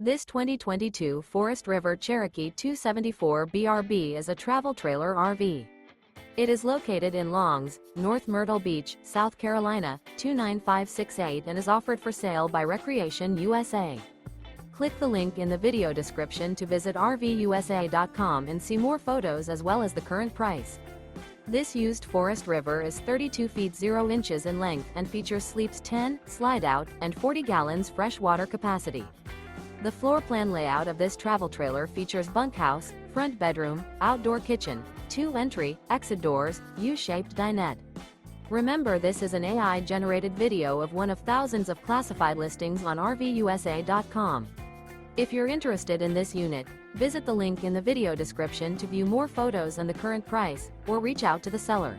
This 2022 Forest River Cherokee 274 BRB is a travel trailer RV. It is located in Longs, North Myrtle Beach, South Carolina, 29568 and is offered for sale by Recreation USA. Click the link in the video description to visit RVUSA.com and see more photos as well as the current price. This used Forest River is 32 feet 0 inches in length and features sleeps 10, slide-out, and 40 gallons fresh water capacity. The floor plan layout of this travel trailer features bunkhouse, front bedroom, outdoor kitchen, 2 entry, exit doors, U-shaped dinette. Remember, this is an AI-generated video of one of thousands of classified listings on RVUSA.com. If you're interested in this unit, visit the link in the video description to view more photos and the current price, or reach out to the seller.